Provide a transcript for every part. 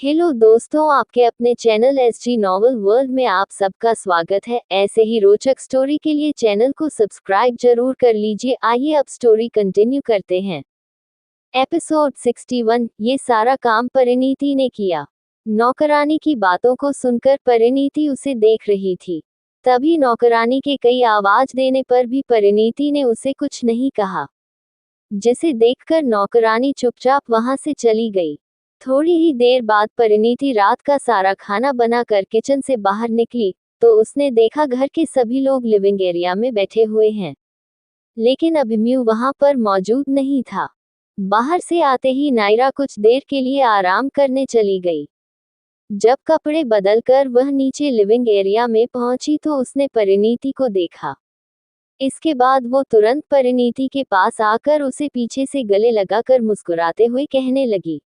Hello दोस्तों, आपके अपने चैनल एसजी नॉवल वर्ल्ड में आप सबका स्वागत है। ऐसे ही रोचक स्टोरी के लिए चैनल को सब्सक्राइब जरूर कर लीजिए। आइए अब स्टोरी कंटिन्यू करते हैं। एपिसोड 61। ये सारा काम परिणीति ने किया। नौकरानी की बातों को सुनकर परिणीति उसे देख रही थी। तभी नौकरानी के कई आवाज देने पर भी परिणीति ने उसे कुछ नहीं कहा, जिसे देखकर नौकरानी चुपचाप वहां से चली गई। थोड़ी ही देर बाद परिणीति रात का सारा खाना बनाकर किचन से बाहर निकली तो उसने देखा घर के सभी लोग लिविंग एरिया में बैठे हुए हैं, लेकिन अभिमन्यु वहां पर मौजूद नहीं था। बाहर से आते ही नायरा कुछ देर के लिए आराम करने चली गई। जब कपड़े बदलकर वह नीचे लिविंग एरिया में पहुंची तो उसने परिणीति को देखा। इसके बाद वो तुरंत परिणीति के पास आकर उसे पीछे से गले लगाकर मुस्कुराते हुए कहने लगी,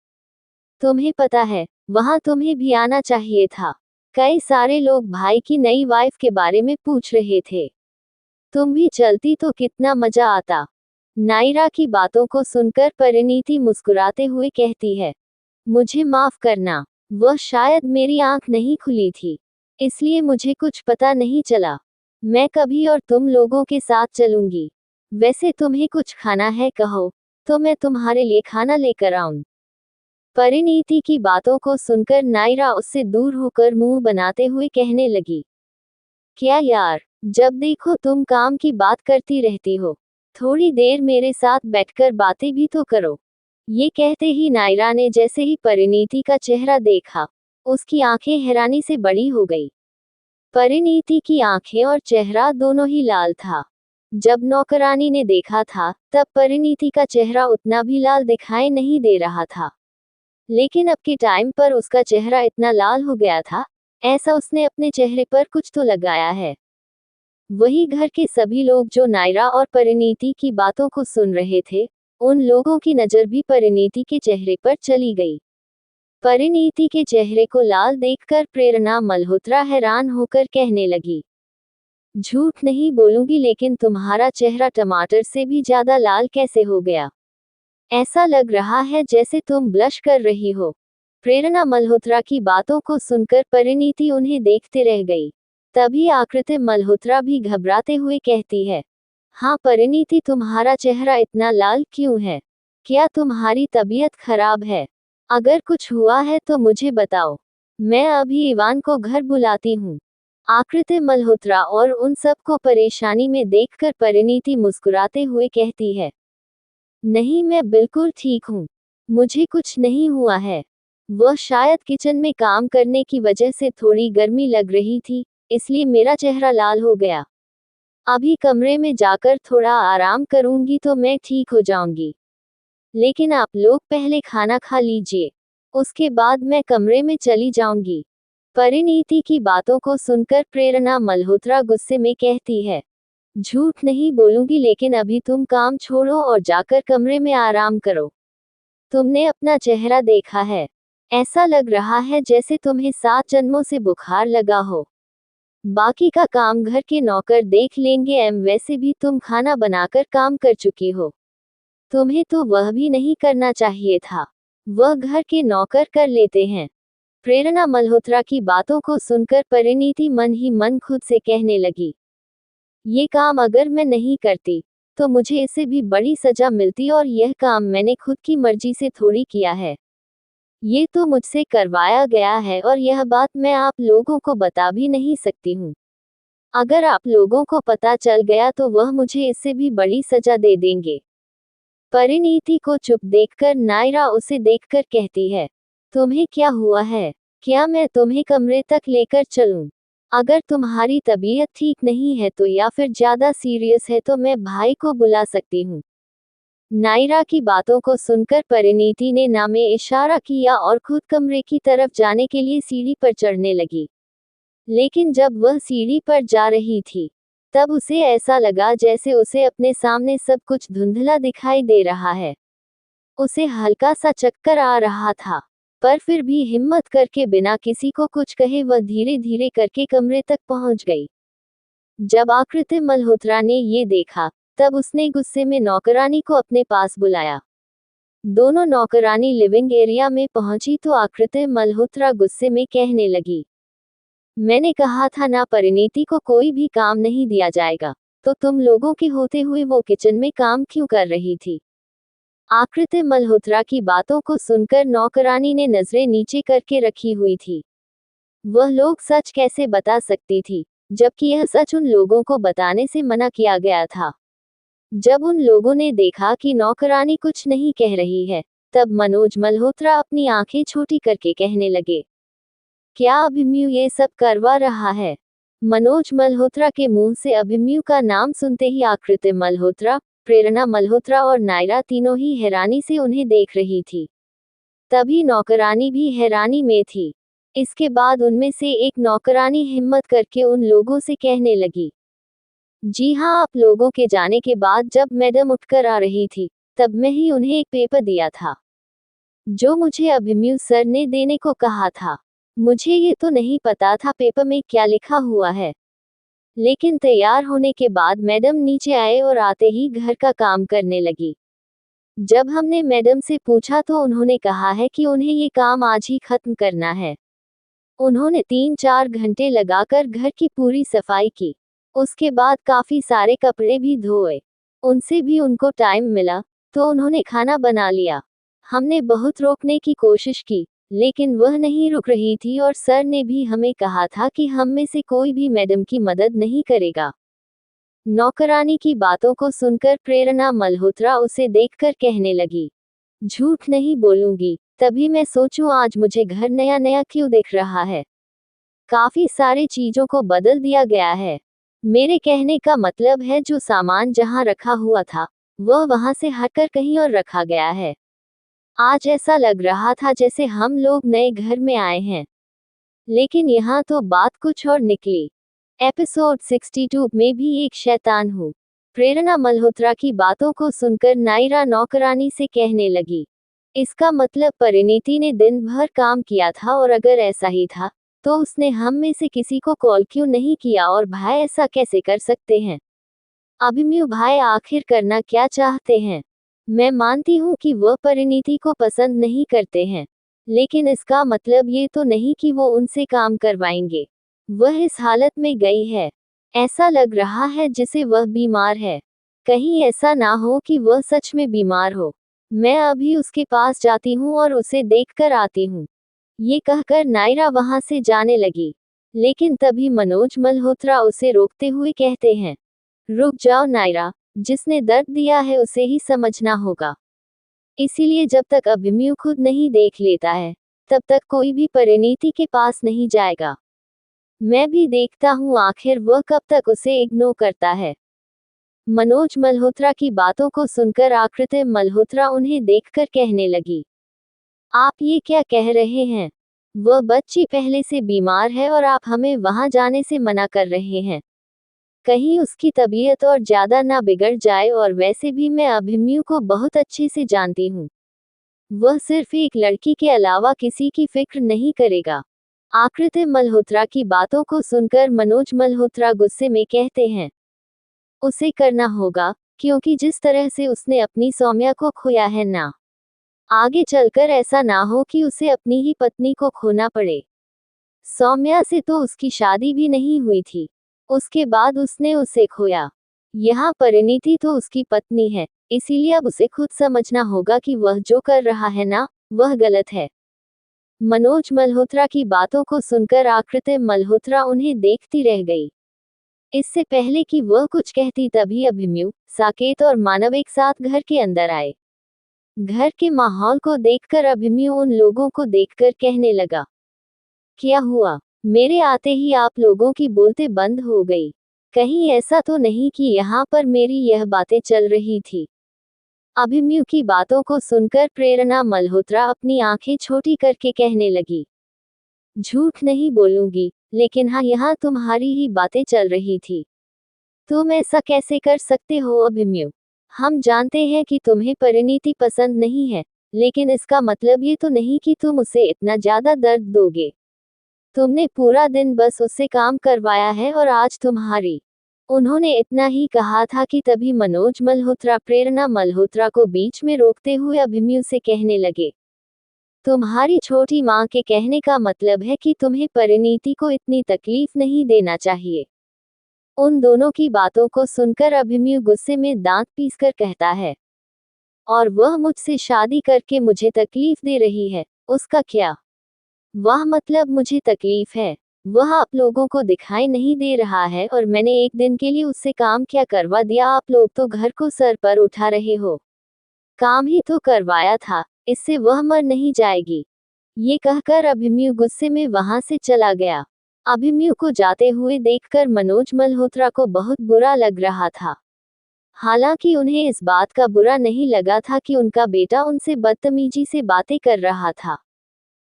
तुम्हें पता है, वहां तुम्हें भी आना चाहिए था। कई सारे लोग भाई की नई वाइफ के बारे में पूछ रहे थे। तुम भी चलती तो कितना मजा आता। नायरा की बातों को सुनकर परिणीति मुस्कुराते हुए कहती है, मुझे माफ करना, वह शायद मेरी आंख नहीं खुली थी, इसलिए मुझे कुछ पता नहीं चला। मैं कभी और तुम लोगों के साथ चलूंगी। वैसे तुम्हें कुछ खाना है कहो, तो मैं तुम्हारे लिए खाना लेकर आऊं। परिणीति की बातों को सुनकर नायरा उससे दूर होकर मुंह बनाते हुए कहने लगी, क्या यार, जब देखो तुम काम की बात करती रहती हो, थोड़ी देर मेरे साथ बैठकर बातें भी तो करो। ये कहते ही नायरा ने जैसे ही परिणीति का चेहरा देखा, उसकी आंखें हैरानी से बड़ी हो गई। परिणीति की आंखें और चेहरा दोनों ही लाल था। जब नौकरानी ने देखा था तब परिणीति का चेहरा उतना भी लाल दिखाई नहीं दे रहा था, लेकिन अब के टाइम पर उसका चेहरा इतना लाल हो गया था, ऐसा उसने अपने चेहरे पर कुछ तो लगाया है। वही घर के सभी लोग जो नायरा और परिणीति की बातों को सुन रहे थे, उन लोगों की नजर भी परिणीति के चेहरे पर चली गई। परिणीति के चेहरे को लाल देखकर प्रेरणा मल्होत्रा हैरान होकर कहने लगी, झूठ नहीं बोलूंगी, लेकिन तुम्हारा चेहरा टमाटर से भी ज्यादा लाल कैसे हो गया? ऐसा लग रहा है जैसे तुम ब्लश कर रही हो। प्रेरणा मल्होत्रा की बातों को सुनकर परिणीति उन्हें देखते रह गई। तभी आकृति मल्होत्रा भी घबराते हुए कहती है, हाँ परिणीति, तुम्हारा चेहरा इतना लाल क्यों है? क्या तुम्हारी तबीयत खराब है? अगर कुछ हुआ है तो मुझे बताओ, मैं अभी इवान को घर बुलाती हूँ। आकृति मल्होत्रा और उन सबको परेशानी में देखकर परिणीति मुस्कुराते हुए कहती है, नहीं, मैं बिल्कुल ठीक हूँ, मुझे कुछ नहीं हुआ है। वह शायद किचन में काम करने की वजह से थोड़ी गर्मी लग रही थी, इसलिए मेरा चेहरा लाल हो गया। अभी कमरे में जाकर थोड़ा आराम करूंगी तो मैं ठीक हो जाऊंगी। लेकिन आप लोग पहले खाना खा लीजिए, उसके बाद मैं कमरे में चली जाऊंगी। परिणीति की बातों को सुनकर प्रेरणा मल्होत्रा गुस्से में कहती है, झूठ नहीं बोलूंगी, लेकिन अभी तुम काम छोड़ो और जाकर कमरे में आराम करो। तुमने अपना चेहरा देखा है, ऐसा लग रहा है जैसे तुम्हें 7 जन्मों से बुखार लगा हो। बाकी का काम घर के नौकर देख लेंगे। वैसे भी तुम खाना बनाकर काम कर चुकी हो, तुम्हें तो वह भी नहीं करना चाहिए था, वह घर के नौकर कर लेते हैं। प्रेरणा मल्होत्रा की बातों को सुनकर परिणीति मन ही मन खुद से कहने लगी, ये काम अगर मैं नहीं करती तो मुझे इससे भी बड़ी सजा मिलती, और यह काम मैंने खुद की मर्जी से थोड़ी किया है। ये तो मुझसे करवाया गया है और यह बात मैं आप लोगों को बता भी नहीं सकती हूँ। अगर आप लोगों को पता चल गया तो वह मुझे इससे भी बड़ी सजा दे देंगे। परिणीति को चुप देखकर नायरा उसे देखकर कहती है, तुम्हें क्या हुआ है? क्या मैं तुम्हें कमरे तक लेकर चलूं? अगर तुम्हारी तबीयत ठीक नहीं है तो, या फिर ज्यादा सीरियस है तो मैं भाई को बुला सकती हूँ। नायरा की बातों को सुनकर परिणीति ने ना में इशारा किया और खुद कमरे की तरफ जाने के लिए सीढ़ी पर चढ़ने लगी। लेकिन जब वह सीढ़ी पर जा रही थी तब उसे ऐसा लगा जैसे उसे अपने सामने सब कुछ धुंधला दिखाई दे रहा है। उसे हल्का सा चक्कर आ रहा था, पर फिर भी हिम्मत करके बिना किसी को कुछ कहे वह धीरे धीरे करके कमरे तक पहुंच गई। जब आकृति मल्होत्रा ने ये देखा तब उसने गुस्से में नौकरानी को अपने पास बुलाया। दोनों नौकरानी लिविंग एरिया में पहुंची तो आकृति मल्होत्रा गुस्से में कहने लगी, मैंने कहा था ना परिणीति को कोई भी काम नहीं दिया जाएगा, तो तुम लोगों के होते हुए वो किचन में काम क्यों कर रही थी। आकृति मल्होत्रा की बातों को सुनकर नौकरानी ने नजरें नीचे करके रखी हुई थी। वह लोग सच कैसे बता सकती थी, जबकि यह सच उन लोगों को बताने से मना किया गया था। जब उन लोगों ने देखा कि नौकरानी कुछ नहीं कह रही है, तब मनोज मल्होत्रा अपनी आंखें छोटी करके कहने लगे, क्या अभिमन्यु ये सब करवा रहा है। मनोज मल्होत्रा के मुंह से अभिमन्यु का नाम सुनते ही आकृति मल्होत्रा, प्रेरणा मल्होत्रा और नायरा तीनों ही हैरानी से उन्हें देख रही थी। तभी नौकरानी भी हैरानी में थी। इसके बाद उनमें से एक नौकरानी हिम्मत करके उन लोगों से कहने लगी, जी हाँ, आप लोगों के जाने के बाद जब मैडम उठकर आ रही थी, तब मैं ही उन्हें एक पेपर दिया था, जो मुझे अभिमन्यु सर ने देने को कहा था। मुझे ये तो नहीं पता था पेपर में क्या लिखा हुआ है। लेकिन तैयार होने के बाद मैडम नीचे आए और आते ही घर का काम करने लगी। जब हमने मैडम से पूछा तो उन्होंने कहा है कि उन्हें ये काम आज ही खत्म करना है। उन्होंने 3-4 घंटे लगाकर घर की पूरी सफाई की। उसके बाद काफी सारे कपड़े भी धोए। उनसे भी उनको टाइम मिला, तो उन्होंने खाना बना लिया। हमने बहुत रोकने की कोशिश की, लेकिन वह नहीं रुक रही थी और सर ने भी हमें कहा था कि हम में से कोई भी मैडम की मदद नहीं करेगा। नौकरानी की बातों को सुनकर प्रेरणा मल्होत्रा उसे देखकर कहने लगी, झूठ नहीं बोलूंगी, तभी मैं सोचूं आज मुझे घर नया नया क्यों दिख रहा है। काफी सारे चीजों को बदल दिया गया है। मेरे कहने का मतलब है जो सामान जहां रखा हुआ था, वह वहां से हटकर कहीं और रखा गया है। आज ऐसा लग रहा था जैसे हम लोग नए घर में आए हैं, लेकिन यहाँ तो बात कुछ और निकली। एपिसोड 62 में भी एक शैतान हूँ। प्रेरणा मल्होत्रा की बातों को सुनकर नायरा नौकरानी से कहने लगी, इसका मतलब परिणीति ने दिन भर काम किया था, और अगर ऐसा ही था, तो उसने हम में से किसी को कॉल क्यों नहीं किया, और भाई ऐसा कैसे कर सकते हैं। अभिमन्यु भाई आखिर करना क्या चाहते हैं। मैं मानती हूँ कि वह परिणीति को पसंद नहीं करते हैं, लेकिन इसका मतलब ये तो नहीं कि वो उनसे काम करवाएंगे। वह इस हालत में गई है, ऐसा लग रहा है जैसे वह बीमार है। कहीं ऐसा ना हो कि वह सच में बीमार हो। मैं अभी उसके पास जाती हूँ और उसे देखकर आती हूँ। ये कहकर नायरा वहां से जाने लगी, लेकिन तभी मनोज मल्होत्रा उसे रोकते हुए कहते हैं, रुक जाओ नायरा, जिसने दर्द दिया है उसे ही समझना होगा। इसीलिए जब तक अभिमन्यु खुद नहीं देख लेता है, तब तक कोई भी परिणीति के पास नहीं जाएगा। मैं भी देखता हूँ आखिर वह कब तक उसे इग्नोर करता है। मनोज मल्होत्रा की बातों को सुनकर आकृति मल्होत्रा उन्हें देखकर कहने लगी, आप ये क्या कह रहे हैं। वह बच्ची पहले से बीमार है और आप हमें वहां जाने से मना कर रहे हैं। कहीं उसकी तबीयत और ज्यादा ना बिगड़ जाए, और वैसे भी मैं अभिमन्यु को बहुत अच्छे से जानती हूँ। वह सिर्फ एक लड़की के अलावा किसी की फिक्र नहीं करेगा। आकृति मल्होत्रा की बातों को सुनकर मनोज मल्होत्रा गुस्से में कहते हैं, उसे करना होगा, क्योंकि जिस तरह से उसने अपनी सौम्या को खोया है ना, आगे चलकर ऐसा ना हो कि उसे अपनी ही पत्नी को खोना पड़े। सौम्या से तो उसकी शादी भी नहीं हुई थी, उसके बाद उसने उसे खोया। यहाँ परिणीति तो उसकी पत्नी है, इसीलिए अब उसे खुद समझना होगा कि वह जो कर रहा है ना, वह गलत है। मनोज मल्होत्रा की बातों को सुनकर आकृति मल्होत्रा उन्हें देखती रह गई। इससे पहले कि वह कुछ कहती तभी अभिमन्यु, साकेत और मानव एक साथ घर के अंदर आए। घर के माहौल को देखकर अभिमन्यु उन लोगों को देखकर कहने लगा, क्या हुआ, मेरे आते ही आप लोगों की बोलते बंद हो गई। कहीं ऐसा तो नहीं कि यहाँ पर मेरी यह बातें चल रही थी। अभिमन्यु की बातों को सुनकर प्रेरणा मल्होत्रा अपनी आंखें छोटी करके कहने लगी, झूठ नहीं बोलूंगी, लेकिन हाँ, यहाँ तुम्हारी ही बातें चल रही थी। तुम ऐसा कैसे कर सकते हो अभिमन्यु। हम जानते हैं कि तुम्हें परिणीति पसंद नहीं है, लेकिन इसका मतलब ये तो नहीं कि तुम उसे इतना ज्यादा दर्द दोगे। तुमने पूरा दिन बस उससे काम करवाया है और आज तुम्हारी उन्होंने इतना ही कहा था कि तभी मनोज मल्होत्रा प्रेरणा मल्होत्रा को बीच में रोकते हुए अभिमन्यु से कहने लगे, तुम्हारी छोटी माँ के कहने का मतलब है कि तुम्हें परिणीति को इतनी तकलीफ नहीं देना चाहिए। उन दोनों की बातों को सुनकर अभिमन्यु गुस्से में दांत पीसकर कहता है, और वह मुझसे शादी करके मुझे तकलीफ दे रही है, उसका क्या? वह मतलब मुझे तकलीफ है, वह आप लोगों को दिखाई नहीं दे रहा है और मैंने एक दिन के लिए उससे काम क्या करवा दिया? आप लोग तो घर को सर पर उठा रहे हो। काम ही तो करवाया था, इससे वह मर नहीं जाएगी। ये कहकर अभिमन्यु गुस्से में वहां से चला गया। अभिमन्यु को जाते हुए देखकर मनोज मल्होत्रा को बहुत बुरा लग रहा था। हालांकि उन्हें इस बात का बुरा नहीं लगा था कि उनका बेटा उनसे बदतमीजी से बातें कर रहा था।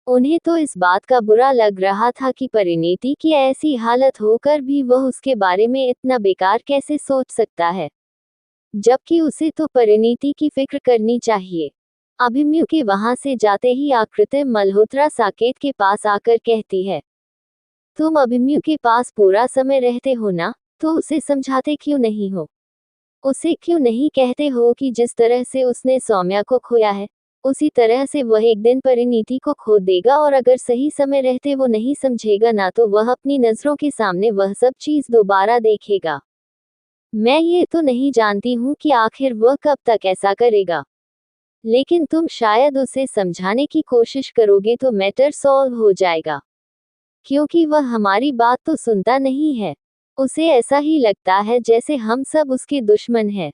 उन्हें तो इस बात का बुरा लग रहा था कि परिणीति की ऐसी हालत होकर भी वह उसके बारे में इतना बेकार कैसे सोच सकता है, जबकि उसे तो परिणीति की फिक्र करनी चाहिए। अभिमन्यु के वहां से जाते ही आकृति मल्होत्रा साकेत के पास आकर कहती है, तुम अभिमन्यु के पास पूरा समय रहते हो ना, तो उसे समझाते क्यों नहीं हो? उसे क्यों नहीं कहते हो कि जिस तरह से उसने सौम्या को खोया है, उसी तरह से वह एक दिन परिणीति को खो देगा, और अगर सही समय रहते वो नहीं समझेगा ना, तो वह अपनी नजरों के सामने वह सब चीज दोबारा देखेगा। मैं ये तो नहीं जानती हूँ कि आखिर वह कब तक ऐसा करेगा, लेकिन तुम शायद उसे समझाने की कोशिश करोगे तो मैटर सॉल्व हो जाएगा, क्योंकि वह हमारी बात तो सुनता नहीं है। उसे ऐसा ही लगता है जैसे हम सब उसके दुश्मन हैं।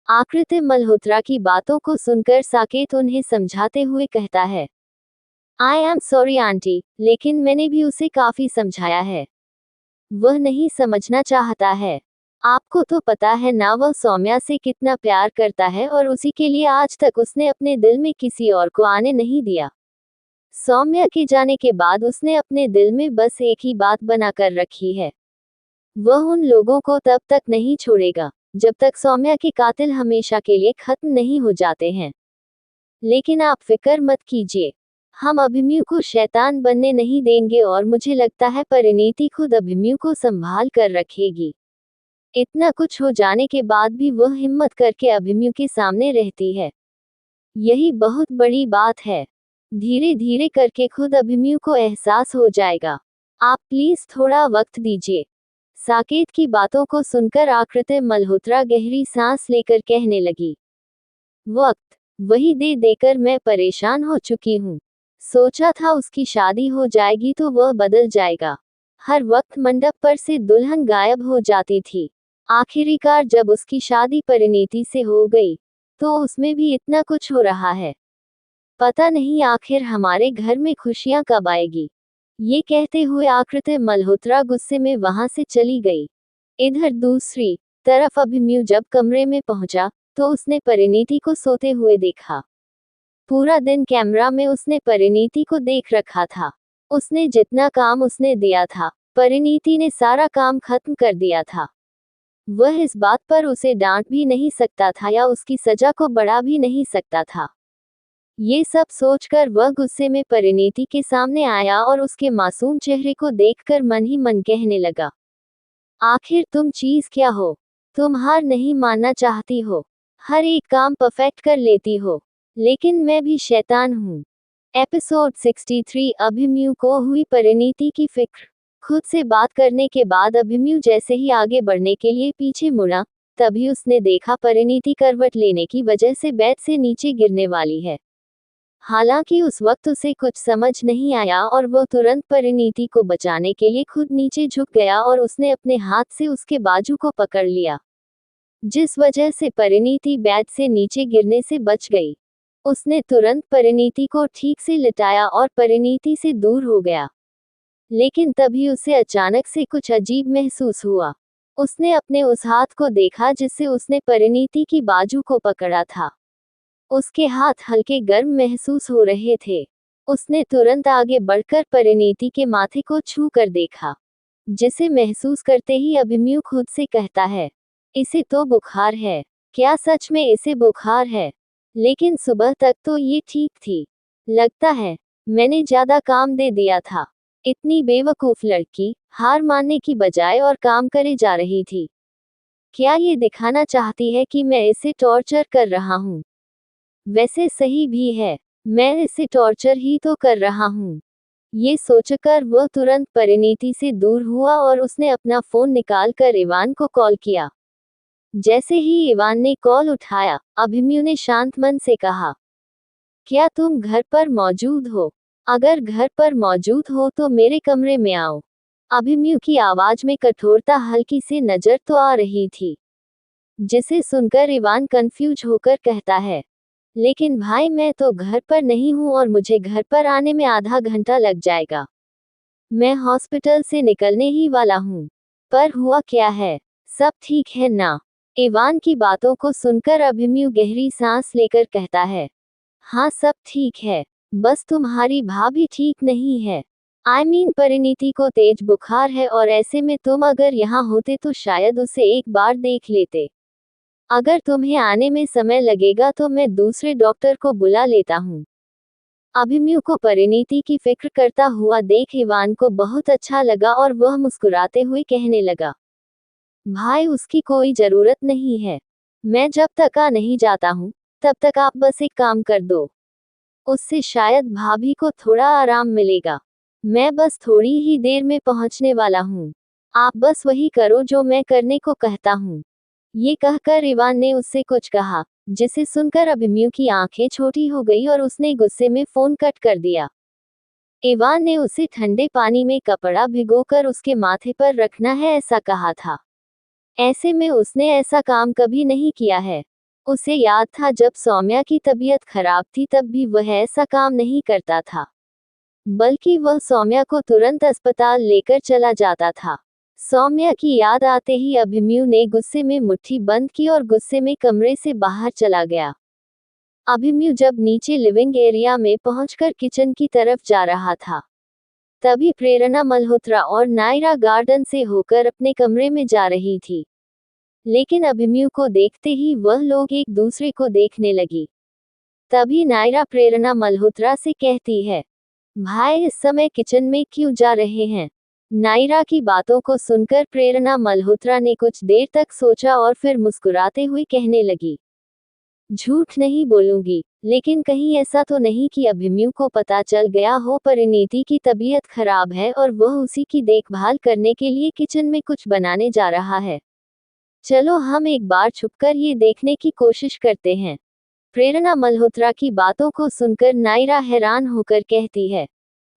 आकृति मल्होत्रा की बातों को सुनकर साकेत उन्हें समझाते हुए कहता है, आई एम सॉरी आंटी, लेकिन मैंने भी उसे काफी समझाया है, वह नहीं समझना चाहता है। आपको तो पता है ना वह सौम्या से कितना प्यार करता है, और उसी के लिए आज तक उसने अपने दिल में किसी और को आने नहीं दिया। सौम्या के जाने के बाद उसने अपने दिल में बस एक ही बात बनाकर रखी है, वह उन लोगों को तब तक नहीं छोड़ेगा जब तक सौम्या के कातिल हमेशा के लिए खत्म नहीं हो जाते हैं। लेकिन आप फिक्र मत कीजिए, हम अभिमन्यु को शैतान बनने नहीं देंगे, और मुझे लगता है परिणीति खुद अभिमन्यु को संभाल कर रखेगी। इतना कुछ हो जाने के बाद भी वह हिम्मत करके अभिमन्यु के सामने रहती है, यही बहुत बड़ी बात है। धीरे धीरे करके खुद अभिमन्यु को एहसास हो जाएगा। आप प्लीज थोड़ा वक्त दीजिए। साकेत की बातों को सुनकर आकृति मल्होत्रा गहरी सांस लेकर कहने लगी, वक्त वही दे देकर मैं परेशान हो चुकी हूँ। सोचा था उसकी शादी हो जाएगी तो वह बदल जाएगा। हर वक्त मंडप पर से दुल्हन गायब हो जाती थी। आखिरकार जब उसकी शादी परिणीति से हो गई, तो उसमें भी इतना कुछ हो रहा है। पता नहीं आखिर हमारे घर में खुशियां कब आएगी। ये कहते हुए आकृति मल्होत्रा गुस्से में वहां से चली गई। इधर दूसरी तरफ अभिमन्यु जब कमरे में पहुंचा, तो उसने परिणीति को सोते हुए देखा। पूरा दिन कैमरा में उसने परिणीति को देख रखा था। उसने जितना काम उसने दिया था, परिणीति ने सारा काम खत्म कर दिया था। वह इस बात पर उसे डांट भी नहीं सकता था या उसकी सजा को बढ़ा भी नहीं सकता था। ये सब सोचकर वह गुस्से में परिणीति के सामने आया और उसके मासूम चेहरे को देखकर मन ही मन कहने लगा, आखिर तुम चीज क्या हो? तुम हार नहीं मानना चाहती हो, हर एक काम परफेक्ट कर लेती हो, लेकिन मैं भी शैतान हूँ। एपिसोड 63। अभिमन्यु को हुई परिणीति की फिक्र। खुद से बात करने के बाद अभिमन्यु जैसे ही आगे बढ़ने के लिए पीछे मुड़ा, तभी उसने देखा परिणीति करवट लेने की वजह से बेड से नीचे गिरने वाली है। हालांकि उस वक्त उसे कुछ समझ नहीं आया और वह तुरंत परिणीति को बचाने के लिए खुद नीचे झुक गया और उसने अपने हाथ से उसके बाजू को पकड़ लिया, जिस वजह से परिणीति बेड से नीचे गिरने से बच गई। उसने तुरंत परिणीति को ठीक से लिटाया और परिणीति से दूर हो गया। लेकिन तभी उसे अचानक से कुछ अजीब महसूस हुआ। उसने अपने उस हाथ को देखा जिससे उसने परिणीति की बाजू को पकड़ा था। उसके हाथ हल्के गर्म महसूस हो रहे थे। उसने तुरंत आगे बढ़कर परिणीति के माथे को छू कर देखा, जिसे महसूस करते ही अभिमन्यु खुद से कहता है, इसे तो बुखार है। क्या सच में इसे बुखार है? लेकिन सुबह तक तो ये ठीक थी। लगता है मैंने ज्यादा काम दे दिया था। इतनी बेवकूफ लड़की हार मानने की बजाय और काम करे जा रही थी। क्या ये दिखाना चाहती है कि मैं इसे टॉर्चर कर रहा हूँ? वैसे सही भी है, मैं इसे टॉर्चर ही तो कर रहा हूँ। ये सोचकर वह तुरंत परिणीति से दूर हुआ और उसने अपना फोन निकालकर इवान को कॉल किया। जैसे ही इवान ने कॉल उठाया, अभिमन्यु ने शांत मन से कहा, क्या तुम घर पर मौजूद हो? अगर घर पर मौजूद हो तो मेरे कमरे में आओ। अभिमन्यु की आवाज में कठोरता हल्की सी नजर तो आ रही थी, जिसे सुनकर इवान कंफ्यूज होकर कहता है, लेकिन भाई मैं तो घर पर नहीं हूँ और मुझे घर पर आने में आधा घंटा लग जाएगा। मैं हॉस्पिटल से निकलने ही वाला हूँ। पर हुआ क्या है? सब ठीक है ना? इवान की बातों को सुनकर अभिमन्यु गहरी सांस लेकर कहता है, हाँ सब ठीक है, बस तुम्हारी भाभी ठीक नहीं है। परिणीति को तेज बुखार है और ऐसे में तुम अगर यहाँ होते तो शायद उसे एक बार देख लेते। अगर तुम्हें आने में समय लगेगा तो मैं दूसरे डॉक्टर को बुला लेता हूँ। अभिमन्यु को परिणीति की फिक्र करता हुआ देख इवान को बहुत अच्छा लगा और वह मुस्कुराते हुए कहने लगा, भाई उसकी कोई जरूरत नहीं है। मैं जब तक आ नहीं जाता हूँ तब तक आप बस एक काम कर दो, उससे शायद भाभी को थोड़ा आराम मिलेगा। मैं बस थोड़ी ही देर में पहुंचने वाला हूँ। आप बस वही करो जो मैं करने को कहता हूँ। ये कहकर इवान ने उससे कुछ कहा, जिसे सुनकर अभिमन्यु की आंखें छोटी हो गई और उसने गुस्से में फोन कट कर दिया। इवान ने उसे ठंडे पानी में कपड़ा भिगोकर उसके माथे पर रखना है ऐसा कहा था। ऐसे में उसने ऐसा काम कभी नहीं किया है। उसे याद था जब सौम्या की तबीयत खराब थी तब भी वह ऐसा काम नहीं करता था, बल्कि वह सौम्या को तुरंत अस्पताल लेकर चला जाता था। सौम्या की याद आते ही अभिमन्यु ने गुस्से में मुट्ठी बंद की और गुस्से में कमरे से बाहर चला गया। अभिमन्यु जब नीचे लिविंग एरिया में पहुंचकर किचन की तरफ जा रहा था, तभी प्रेरणा मल्होत्रा और नायरा गार्डन से होकर अपने कमरे में जा रही थी। लेकिन अभिमन्यु को देखते ही वह लोग एक दूसरे को देखने लगी। तभी नायरा प्रेरणा मल्होत्रा से कहती है, भाई इस समय किचन में क्यों जा रहे हैं? नायरा की बातों को सुनकर प्रेरणा मल्होत्रा ने कुछ देर तक सोचा और फिर मुस्कुराते हुए कहने लगी, झूठ नहीं बोलूंगी, लेकिन कहीं ऐसा तो नहीं कि अभिमन्यु को पता चल गया हो परिणीति की तबीयत खराब है और वह उसी की देखभाल करने के लिए किचन में कुछ बनाने जा रहा है। चलो हम एक बार छुपकर ये देखने की कोशिश करते हैं। प्रेरणा मल्होत्रा की बातों को सुनकर नायरा हैरान होकर कहती है,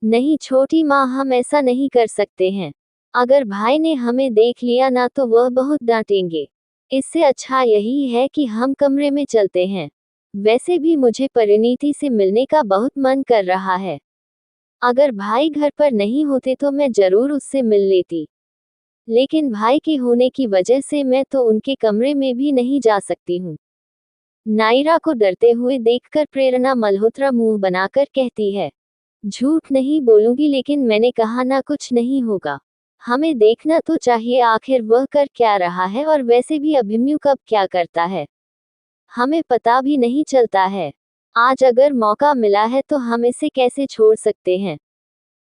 नहीं छोटी माँ, हम ऐसा नहीं कर सकते हैं। अगर भाई ने हमें देख लिया ना तो वह बहुत डांटेंगे। इससे अच्छा यही है कि हम कमरे में चलते हैं। वैसे भी मुझे परिणीति से मिलने का बहुत मन कर रहा है। अगर भाई घर पर नहीं होते तो मैं जरूर उससे मिल लेती, लेकिन भाई के होने की वजह से मैं तो उनके कमरे में भी नहीं जा सकती हूँ। नायरा को डरते हुए देखकर प्रेरणा मल्होत्रा मुंह बनाकर कहती है, झूठ नहीं बोलूंगी, लेकिन मैंने कहा ना कुछ नहीं होगा। हमें देखना तो चाहिए आखिर वह कर क्या रहा है, और वैसे भी अभिमन्यु कब क्या करता है हमें पता भी नहीं चलता है। आज अगर मौका मिला है तो हम इसे कैसे छोड़ सकते हैं?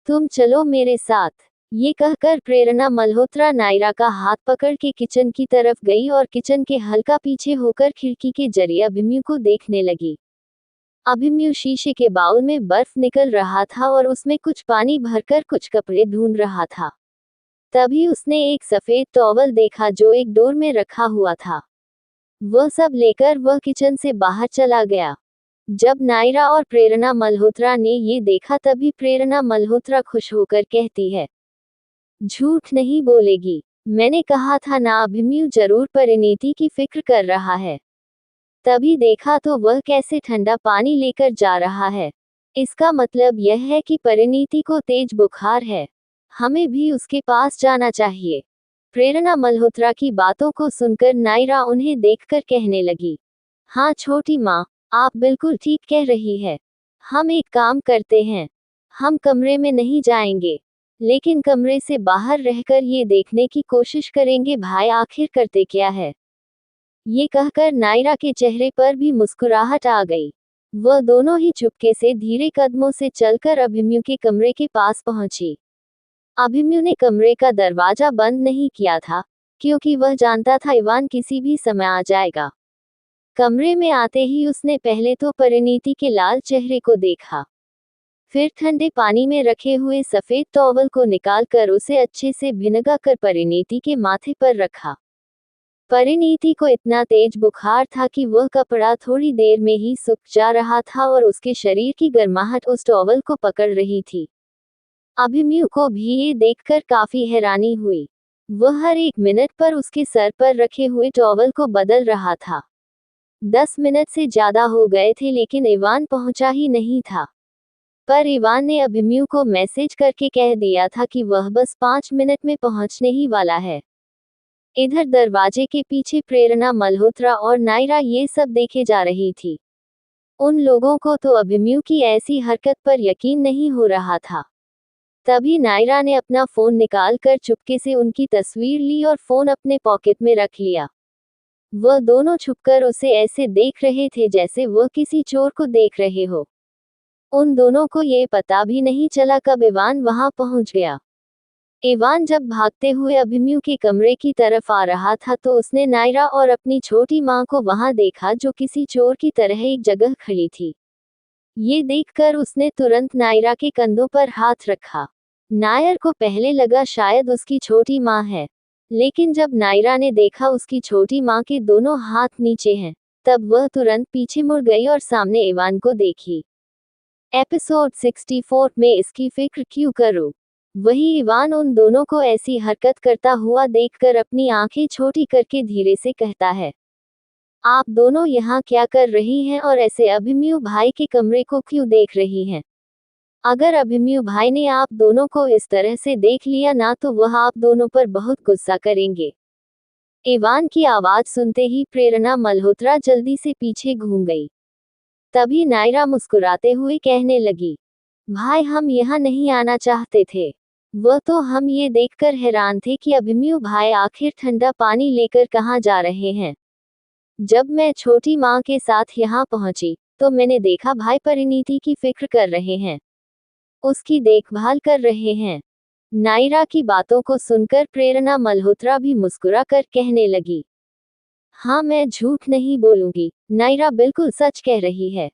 तुम चलो मेरे साथ। ये कहकर प्रेरणा मल्होत्रा नायरा का हाथ पकड़ के किचन की तरफ गई और किचन के हल्का पीछे होकर खिड़की के जरिए अभिमन्यु को देखने लगी। अभिमन्यु शीशे के बाउल में बर्फ निकल रहा था और उसमें कुछ पानी भरकर कुछ कपड़े ढूंढ रहा था। तभी उसने एक सफेद टॉवल देखा जो एक डोर में रखा हुआ था। वह सब लेकर वह किचन से बाहर चला गया। जब नायरा और प्रेरणा मल्होत्रा ने ये देखा तभी प्रेरणा मल्होत्रा खुश होकर कहती है, झूठ नहीं बोलेगी, मैंने कहा था ना अभिमन्यु जरूर परिणीति की फिक्र कर रहा है। तभी देखा तो वह कैसे ठंडा पानी लेकर जा रहा है। इसका मतलब यह है कि परिणीति को तेज बुखार है। हमें भी उसके पास जाना चाहिए। प्रेरणा मल्होत्रा की बातों को सुनकर नायरा उन्हें देखकर कहने लगी, हाँ छोटी माँ, आप बिल्कुल ठीक कह रही है। हम एक काम करते हैं, हम कमरे में नहीं जाएंगे, लेकिन कमरे से बाहर रहकर ये देखने की कोशिश करेंगे भाई आखिर करते क्या है। ये कहकर नायरा के चेहरे पर भी मुस्कुराहट आ गई। वह दोनों ही चुपके से धीरे कदमों से चलकर अभिमन्यु के कमरे के पास पहुंची। अभिमन्यु ने कमरे का दरवाजा बंद नहीं किया था, क्योंकि वह जानता था इवान किसी भी समय आ जाएगा। कमरे में आते ही उसने पहले तो परिणीति के लाल चेहरे को देखा, फिर ठंडे पानी में रखे हुए सफेद टॉवल को निकालकर उसे अच्छे से भिनगा कर परिणीति के माथे पर रखा। परिणीति को इतना तेज बुखार था कि वह कपड़ा थोड़ी देर में ही सूख जा रहा था और उसके शरीर की गर्माहट उस टॉवल को पकड़ रही थी। अभिमन्यु को भी ये देखकर काफी हैरानी हुई। वह हर एक मिनट पर उसके सर पर रखे हुए टॉवल को बदल रहा था। 10 मिनट से ज्यादा हो गए थे लेकिन इवान पहुंचा ही नहीं था। पर इवान ने अभिमन्यु को मैसेज करके कह दिया था कि वह बस 5 मिनट में पहुंचने ही वाला है। इधर दरवाजे के पीछे प्रेरणा मल्होत्रा और नायरा ये सब देखे जा रही थी। उन लोगों को तो अभिमन्यु की ऐसी हरकत पर यकीन नहीं हो रहा था। तभी नायरा ने अपना फोन निकालकर चुपके से उनकी तस्वीर ली और फोन अपने पॉकेट में रख लिया। वह दोनों छुपकर उसे ऐसे देख रहे थे जैसे वह किसी चोर को देख रहे हो। उन दोनों को ये पता भी नहीं चला कब इवान वहां पहुंच गया। इवान जब भागते हुए अभिमन्यु के कमरे की तरफ आ रहा था तो उसने नायरा और अपनी छोटी मां को वहां देखा जो किसी चोर की तरह एक जगह खड़ी थी। ये देखकर उसने तुरंत नायरा के कंधों पर हाथ रखा। नायर को पहले लगा शायद उसकी छोटी मां है, लेकिन जब नायरा ने देखा उसकी छोटी मां के दोनों हाथ नीचे हैं, तब वह तुरंत पीछे मुड़ गई और सामने इवान को देखी। एपिसोड 64 में इसकी फिक्र क्यों करो। वही इवान उन दोनों को ऐसी हरकत करता हुआ देखकर अपनी आंखें छोटी करके धीरे से कहता है, आप दोनों यहाँ क्या कर रही हैं और ऐसे अभिमन्यु भाई के कमरे को क्यों देख रही हैं? अगर अभिमन्यु भाई ने आप दोनों को इस तरह से देख लिया ना तो वह आप दोनों पर बहुत गुस्सा करेंगे। इवान की आवाज सुनते ही प्रेरणा मल्होत्रा जल्दी से पीछे घूम गई। तभी नायरा मुस्कुराते हुए कहने लगी, भाई हम यहाँ नहीं आना चाहते थे। वह तो हम ये देखकर हैरान थे कि अभिमन्यु भाई आखिर ठंडा पानी लेकर कहाँ जा रहे हैं। जब मैं छोटी माँ के साथ यहाँ पहुंची तो मैंने देखा भाई परिणीति की फिक्र कर रहे हैं, उसकी देखभाल कर रहे हैं। नायरा की बातों को सुनकर प्रेरणा मल्होत्रा भी मुस्कुरा कर कहने लगी, हाँ मैं झूठ नहीं बोलूंगी, नायरा बिल्कुल सच कह रही है।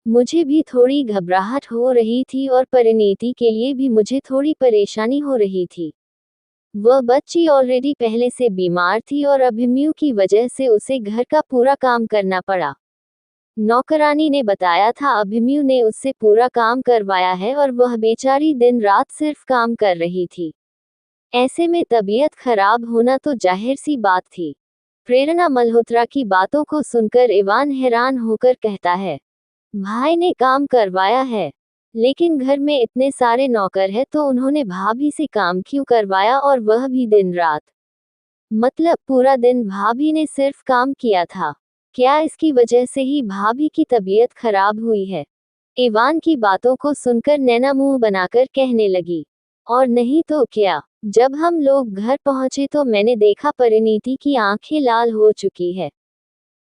मुझे भी थोड़ी घबराहट हो रही थी और परिणीति के लिए भी मुझे थोड़ी परेशानी हो रही थी। वह बच्ची ऑलरेडी पहले से बीमार थी और अभिमन्यु की वजह से उसे घर का पूरा काम करना पड़ा। नौकरानी ने बताया था अभिमन्यु ने उससे पूरा काम करवाया है और वह बेचारी दिन रात सिर्फ काम कर रही थी। ऐसे में तबीयत खराब होना तो जाहिर सी बात थी। प्रेरणा मल्होत्रा की बातों को सुनकर इवान हैरान होकर कहता है, भाई ने काम करवाया है, लेकिन घर में इतने सारे नौकर हैं तो उन्होंने भाभी से काम क्यों करवाया और वह भी दिन रात? मतलब पूरा दिन भाभी ने सिर्फ काम किया था। क्या इसकी वजह से ही भाभी की तबीयत खराब हुई है? इवान की बातों को सुनकर नैना मुंह बनाकर कहने लगी, और नहीं तो क्या। जब हम लोग घर पहुंचे तो मैंने देखा परिणीति की आंखें लाल हो चुकी है।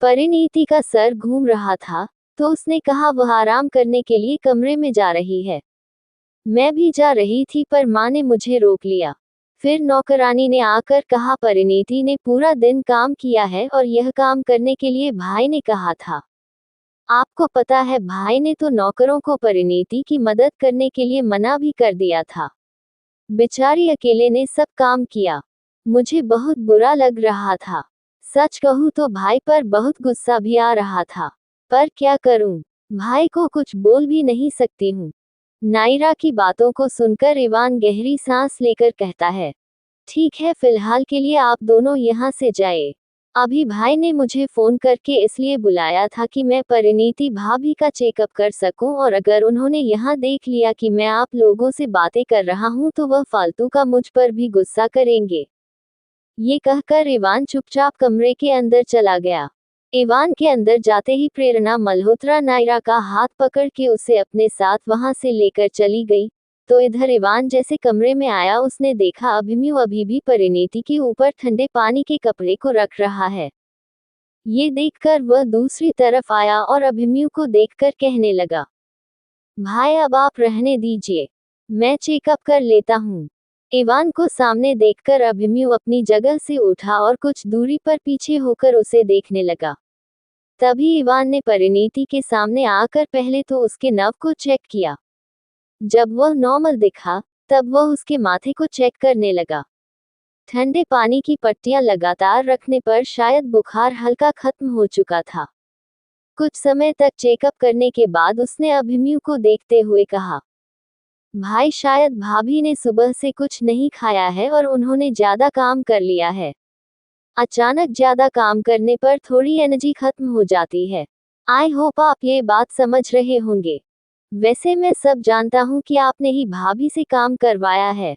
परिणीति का सर घूम रहा था तो उसने कहा वह आराम करने के लिए कमरे में जा रही है। मैं भी जा रही थी पर माँ ने मुझे रोक लिया। फिर नौकरानी ने आकर कहा परिणीति ने पूरा दिन काम किया है और यह काम करने के लिए भाई ने कहा था। आपको पता है भाई ने तो नौकरों को परिणीति की मदद करने के लिए मना भी कर दिया था। बेचारी अकेले ने सब काम किया। मुझे बहुत बुरा लग रहा था। सच कहूँ तो भाई पर बहुत गुस्सा भी आ रहा था, पर क्या करूं, भाई को कुछ बोल भी नहीं सकती हूँ। नायरा की बातों को सुनकर इवान गहरी सांस लेकर कहता है, ठीक है फिलहाल के लिए आप दोनों यहाँ से जाए। अभी भाई ने मुझे फोन करके इसलिए बुलाया था कि मैं परिणीति भाभी का चेकअप कर सकूं और अगर उन्होंने यहाँ देख लिया कि मैं आप लोगों से बातें कर रहा हूँ तो वह फालतू का मुझ पर भी गुस्सा करेंगे। ये कहकर इवान चुपचाप कमरे के अंदर चला गया। इवान के अंदर जाते ही प्रेरणा मल्होत्रा नायरा का हाथ पकड़ के उसे अपने साथ वहां से लेकर चली गई। तो इधर इवान जैसे कमरे में आया उसने देखा अभिमन्यु अभी भी परिणीति के ऊपर ठंडे पानी के कपड़े को रख रहा है। ये देखकर वह दूसरी तरफ आया और अभिमन्यु को देखकर कहने लगा, भाई अब आप रहने दीजिए, मैं चेकअप कर लेता हूँ। इवान को सामने देखकर अभिमन्यु अपनी जगह से उठा और कुछ दूरी पर पीछे होकर उसे देखने लगा। तभी इवान ने परिणीति के सामने आकर पहले तो उसके नव को चेक किया। जब वह नॉर्मल दिखा, तब वह उसके माथे को चेक करने लगा। ठंडे पानी की पट्टियां लगातार रखने पर शायद बुखार हल्का खत्म हो चुका था। कुछ समय तक चेकअप करने के बाद उसने अभिमन्यु को देखते हुए कहा, भाई शायद भाभी ने सुबह से कुछ नहीं खाया है और उन्होंने ज्यादा काम कर लिया है। अचानक ज्यादा काम करने पर थोड़ी एनर्जी खत्म हो जाती है। आई होप आप ये बात समझ रहे होंगे। वैसे मैं सब जानता हूँ कि आपने ही भाभी से काम करवाया है।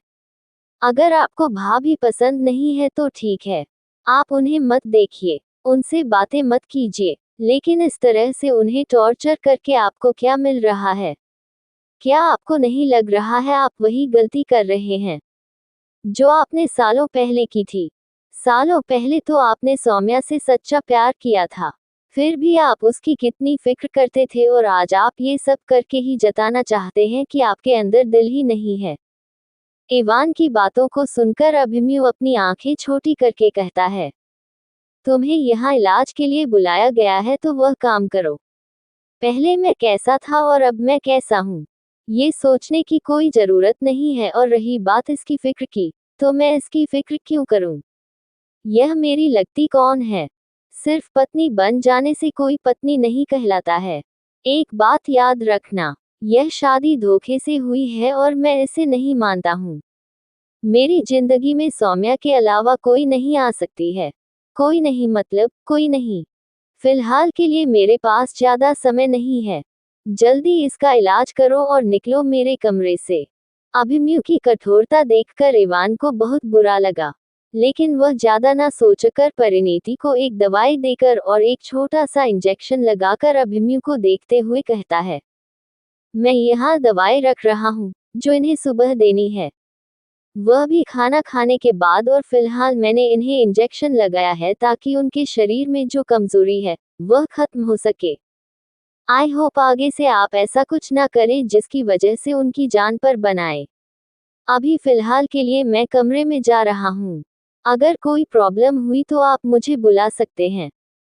अगर आपको भाभी पसंद नहीं है तो ठीक है, आप उन्हें मत देखिए, उनसे बातें मत कीजिए, लेकिन इस तरह से उन्हें टॉर्चर करके आपको क्या मिल रहा है? क्या आपको नहीं लग रहा है आप वही गलती कर रहे हैं जो आपने सालों पहले की थी? सालों पहले तो आपने सौम्या से सच्चा प्यार किया था, फिर भी आप उसकी कितनी फिक्र करते थे और आज आप ये सब करके ही जताना चाहते हैं कि आपके अंदर दिल ही नहीं है। इवान की बातों को सुनकर अभिमन्यु अपनी आंखें छोटी करके कहता है, तुम्हें यहाँ इलाज के लिए बुलाया गया है तो वह काम करो। पहले मैं कैसा था और अब मैं कैसा हूँ, ये सोचने की कोई जरूरत नहीं है। और रही बात इसकी फिक्र की, तो मैं इसकी फिक्र क्यों करूँ? यह मेरी लगती कौन है? सिर्फ पत्नी बन जाने से कोई पत्नी नहीं कहलाता है। एक बात याद रखना, यह शादी धोखे से हुई है और मैं इसे नहीं मानता हूँ। मेरी जिंदगी में सौम्या के अलावा कोई नहीं आ सकती है। कोई नहीं मतलब कोई नहीं। फिलहाल के लिए मेरे पास ज्यादा समय नहीं है। जल्दी इसका इलाज करो और निकलो मेरे कमरे से। अभिमन्यु की कठोरता देखकर इवान को बहुत बुरा लगा, लेकिन वह ज्यादा ना सोचकर परिणीति को एक दवाई देकर और एक छोटा सा इंजेक्शन लगाकर अभिमन्यु को देखते हुए कहता है, मैं यहाँ दवाई रख रहा हूँ जो इन्हें सुबह देनी है, वह भी खाना खाने के बाद। और फिलहाल मैंने इन्हें इंजेक्शन लगाया है ताकि उनके शरीर में जो कमजोरी है वह खत्म हो सके। आई होप आगे से आप ऐसा कुछ ना करें जिसकी वजह से उनकी जान पर बनाए। अभी फिलहाल के लिए मैं कमरे में जा रहा हूँ। अगर कोई प्रॉब्लम हुई तो आप मुझे बुला सकते हैं।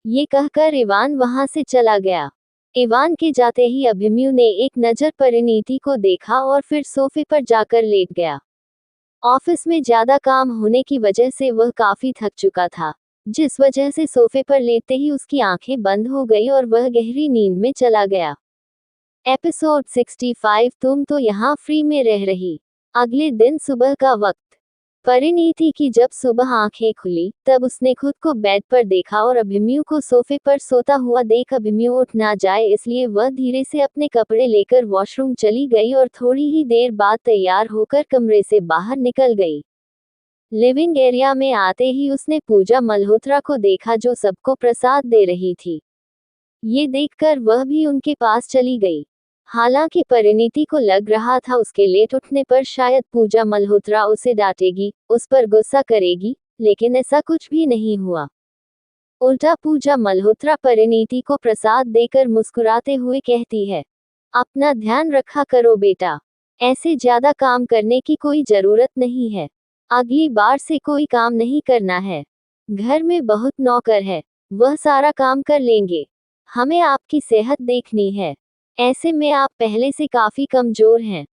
ये कहकर इवान वहां से चला गया। इवान के जाते ही अभिमन्यु ने एक नजर परिणीति को देखा और फिर सोफे पर जाकर लेट गया। ऑफिस में ज्यादा काम होने की वजह से वह काफी थक चुका था, जिस वजह से सोफे पर लेटते ही उसकी आंखें बंद हो गई और वह गहरी नींद में चला गया। एपिसोड 65 तुम तो यहाँ फ्री में रह रही। अगले दिन सुबह का वक्त। परिणीति की जब सुबह आंखें खुली तब उसने खुद को बेड पर देखा और अभिमन्यु को सोफे पर सोता हुआ देख अभिमन्यु उठ ना जाए इसलिए वह धीरे से अपने कपड़े लेकर वॉशरूम चली गई और थोड़ी ही देर बाद तैयार होकर कमरे से बाहर निकल गई। लिविंग एरिया में आते ही उसने पूजा मल्होत्रा को देखा जो सबको प्रसाद दे रही थी। ये देखकर वह भी उनके पास चली गई। हालांकि परिणीति को लग रहा था उसके लेट उठने पर शायद पूजा मल्होत्रा उसे डांटेगी, उस पर गुस्सा करेगी, लेकिन ऐसा कुछ भी नहीं हुआ। उल्टा पूजा मल्होत्रा परिणीति को प्रसाद देकर मुस्कुराते हुए कहती है, अपना ध्यान रखा करो बेटा, ऐसे ज्यादा काम करने की कोई जरूरत नहीं है। अगली बार से कोई काम नहीं करना है। घर में बहुत नौकर है, वह सारा काम कर लेंगे। हमें आपकी सेहत देखनी है, ऐसे में आप पहले से काफी कमजोर हैं।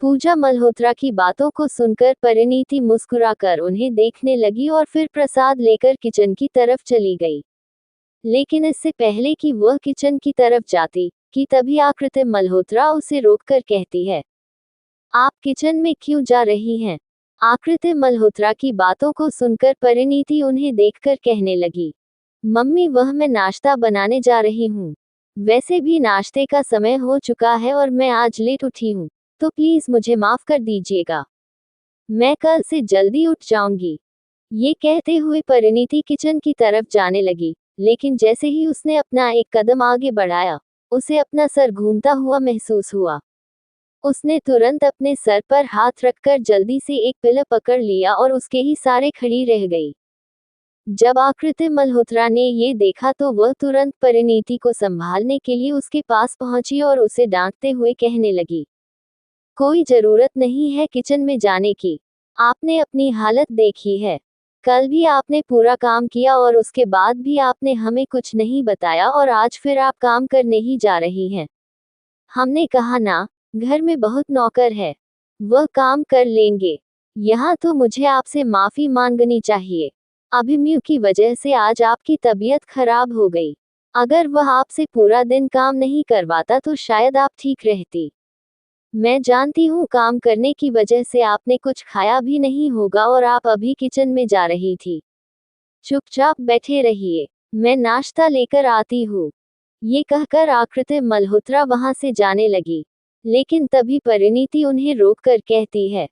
पूजा मल्होत्रा की बातों को सुनकर परिणीति मुस्कुराकर उन्हें देखने लगी और फिर प्रसाद लेकर किचन की तरफ चली गई। लेकिन इससे पहले कि वह किचन की तरफ जाती कि तभी आकृति मल्होत्रा उसे रोककर कहती है, आप किचन में क्यों जा रही हैं? आकृति मल्होत्रा की बातों को सुनकर परिणीति उन्हें देखकर कहने लगी, मम्मी वह मैं नाश्ता बनाने जा रही हूँ। वैसे भी नाश्ते का समय हो चुका है और मैं आज लेट उठी हूँ, तो प्लीज मुझे माफ कर दीजिएगा। मैं कल से जल्दी उठ जाऊंगी। ये कहते हुए परिणीति किचन की तरफ जाने लगी, लेकिन जैसे ही उसने अपना एक कदम आगे बढ़ाया, उसे अपना सर घूमता हुआ महसूस हुआ। उसने तुरंत अपने सर पर हाथ रखकर जल्दी से एक पिलो पकड़ लिया और उसके ही सहारे खड़ी रह गई। जब आकृति मल्होत्रा ने ये देखा तो वह तुरंत परिणीति को संभालने के लिए उसके पास पहुंची और उसे डांटते हुए कहने लगी, कोई जरूरत नहीं है किचन में जाने की। आपने अपनी हालत देखी है। कल भी आपने पूरा काम किया और उसके बाद भी आपने हमें कुछ नहीं बताया और आज फिर आप काम करने ही जा रही हैं। हमने कहा ना, घर में बहुत नौकर है, वह काम कर लेंगे। यहाँ तो मुझे आपसे माफी मांगनी चाहिए। अभिमन्यु की वजह से आज आपकी तबीयत खराब हो गई। अगर वह आपसे पूरा दिन काम नहीं करवाता तो शायद आप ठीक रहती। मैं जानती हूँ काम करने की वजह से आपने कुछ खाया भी नहीं होगा और आप अभी किचन में जा रही थी। चुपचाप बैठे रहिए, मैं नाश्ता लेकर आती हूँ। ये कहकर आकृति मल्होत्रा वहां से जाने लगी। लेकिन तभी परिणीति उन्हें रोककर कहती है,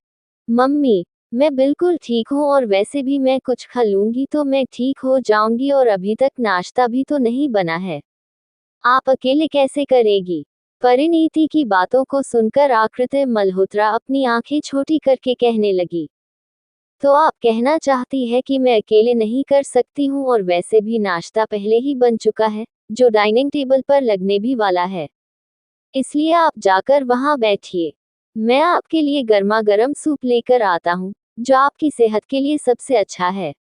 मम्मी, मैं बिल्कुल ठीक हूँ और वैसे भी मैं कुछ खा लूंगी तो मैं ठीक हो जाऊंगी और अभी तक नाश्ता भी तो नहीं बना है। आप अकेले कैसे करेगी? परिणीति की बातों को सुनकर आकृति मल्होत्रा अपनी आंखें छोटी करके कहने लगी, तो आप कहना चाहती है कि मैं अकेले नहीं कर सकती हूँ और वैसे भी नाश्ता पहले ही बन चुका है, जो डाइनिंग टेबल पर लगने भी वाला है। इसलिए आप जाकर वहां बैठिए। मैं आपके लिए गर्मा गर्म सूप लेकर आता हूँ, जो आपकी सेहत के लिए सबसे अच्छा है।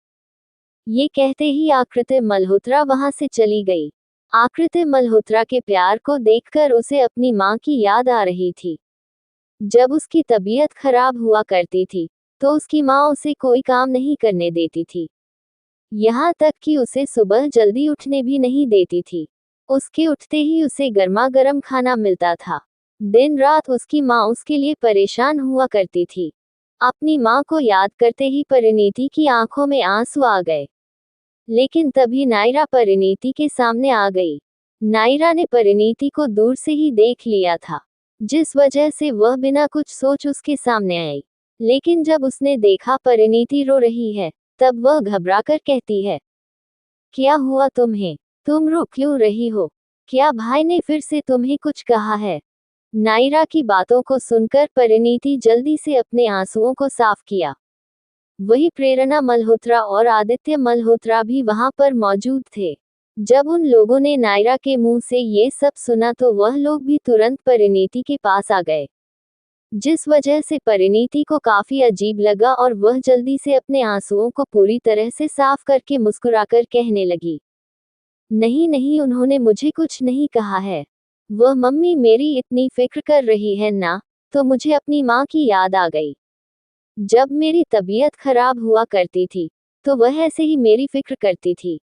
ये कहते ही आकृति मल्होत्रा वहां से चली गई। आकृति मल्होत्रा के प्यार को देखकर उसे अपनी माँ की याद आ रही थी। जब उसकी तबीयत खराब हुआ करती थी, तो उसकी माँ उसे कोई काम नहीं करने देती थी। यहाँ तक कि उसे सुबह जल्दी उठने भी नहीं देती थी। उसके उठते ही उसे गर्मा गर्म खाना मिलता था। दिन रात उसकी माँ उसके लिए परेशान हुआ करती थी। अपनी माँ को याद करते ही परिणीति की आंखों में आंसू आ गए। लेकिन तभी नायरा परिणीति के सामने आ गई। नायरा ने परिणीति को दूर से ही देख लिया था, जिस वजह से वह बिना कुछ सोच उसके सामने आई। लेकिन जब उसने देखा परिणीति रो रही है, तब वह घबराकर कहती है, क्या हुआ तुम्हें? तुम रो क्यों रही हो? क्या भाई ने फिर से तुम्हें कुछ कहा है? नायरा की बातों को सुनकर परिणीति जल्दी से अपने आंसुओं को साफ किया। वही प्रेरणा मल्होत्रा और आदित्य मल्होत्रा भी वहां पर मौजूद थे। जब उन लोगों ने नायरा के मुंह से ये सब सुना तो वह लोग भी तुरंत परिणीति के पास आ गए, जिस वजह से परिणीति को काफी अजीब लगा और वह जल्दी से अपने आंसुओं को पूरी तरह से साफ करके मुस्कुराकर कहने लगी, नहीं नहीं, उन्होंने मुझे कुछ नहीं कहा है। वह मम्मी मेरी इतनी फिक्र कर रही है ना, तो मुझे अपनी माँ की याद आ गई। जब मेरी तबीयत खराब हुआ करती थी, तो वह ऐसे ही मेरी फिक्र करती थी।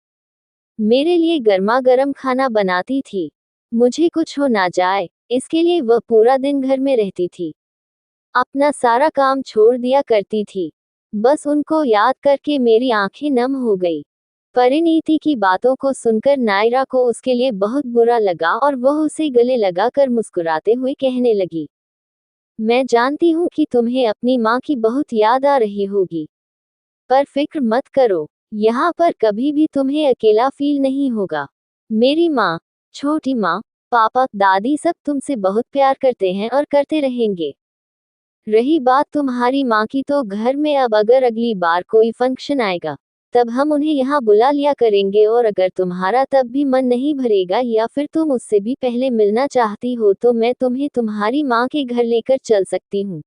मेरे लिए गर्मा गर्म खाना बनाती थी। मुझे कुछ हो ना जाए, इसके लिए वह पूरा दिन घर में रहती थी। अपना सारा काम छोड़ दिया करती थी। बस उनको याद करके मेरी आंखें नम हो गई। परिणीति की बातों को सुनकर नायरा को उसके लिए बहुत बुरा लगा और वह उसे गले लगाकर मुस्कुराते हुए कहने लगी, मैं जानती हूँ कि तुम्हें अपनी माँ की बहुत याद आ रही होगी, पर फिक्र मत करो, यहाँ पर कभी भी तुम्हें अकेला फील नहीं होगा। मेरी माँ, छोटी माँ, पापा, दादी सब तुमसे बहुत प्यार करते हैं और करते रहेंगे। रही बात तुम्हारी माँ की, तो घर में अब अगर अगली बार कोई फंक्शन आएगा, तब हम उन्हें यहाँ बुला लिया करेंगे और अगर तुम्हारा तब भी मन नहीं भरेगा या फिर तुम उससे भी पहले मिलना चाहती हो तो मैं तुम्हें तुम्हारी माँ के घर लेकर चल सकती हूँ।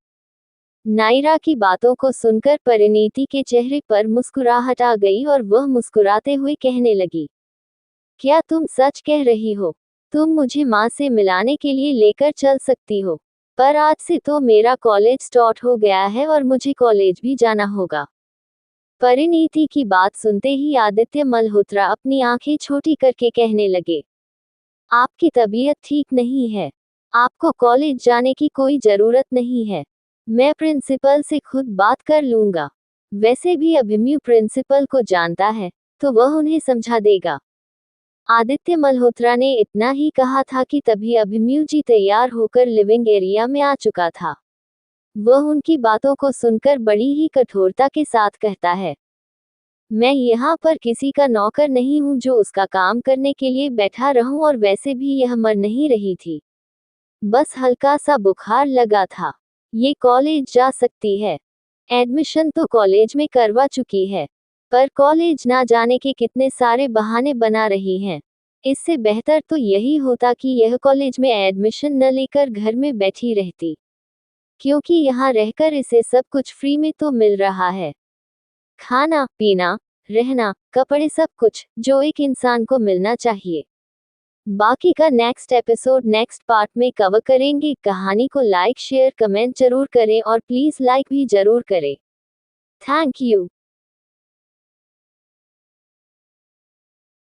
नायरा की बातों को सुनकर परिणीति के चेहरे पर मुस्कुराहट आ गई और वह मुस्कुराते हुए कहने लगी, क्या तुम सच कह रही हो? तुम मुझे माँ से मिलाने के लिए लेकर चल सकती हो, पर आज से तो मेरा कॉलेज स्टार्ट हो गया है और मुझे कॉलेज भी जाना होगा। परिणीति की बात सुनते ही आदित्य मल्होत्रा अपनी आंखें छोटी करके कहने लगे, आपकी तबीयत ठीक नहीं है, आपको कॉलेज जाने की कोई जरूरत नहीं है। मैं प्रिंसिपल से खुद बात कर लूंगा। वैसे भी अभिमन्यु प्रिंसिपल को जानता है, तो वह उन्हें समझा देगा। आदित्य मल्होत्रा ने इतना ही कहा था कि तभी अभिमन्यु जी तैयार होकर लिविंग एरिया में आ चुका था। वह उनकी बातों को सुनकर बड़ी ही कठोरता के साथ कहता है, मैं यहाँ पर किसी का नौकर नहीं हूँ जो उसका काम करने के लिए बैठा रहूं और वैसे भी यह मर नहीं रही थी, बस हल्का सा बुखार लगा था। ये कॉलेज जा सकती है। एडमिशन तो कॉलेज में करवा चुकी है, पर कॉलेज ना जाने के कितने सारे बहाने बना रही हैं। इससे बेहतर तो यही होता कि यह कॉलेज में एडमिशन न लेकर घर में बैठी रहती। क्योंकि यहाँ रहकर इसे सब कुछ फ्री में तो मिल रहा है। खाना पीना, रहना, कपड़े, सब कुछ जो एक इंसान को मिलना चाहिए। बाकी का नेक्स्ट एपिसोड नेक्स्ट पार्ट में कवर करेंगे। कहानी को लाइक शेयर कमेंट जरूर करें और प्लीज लाइक भी जरूर करें। Thank you.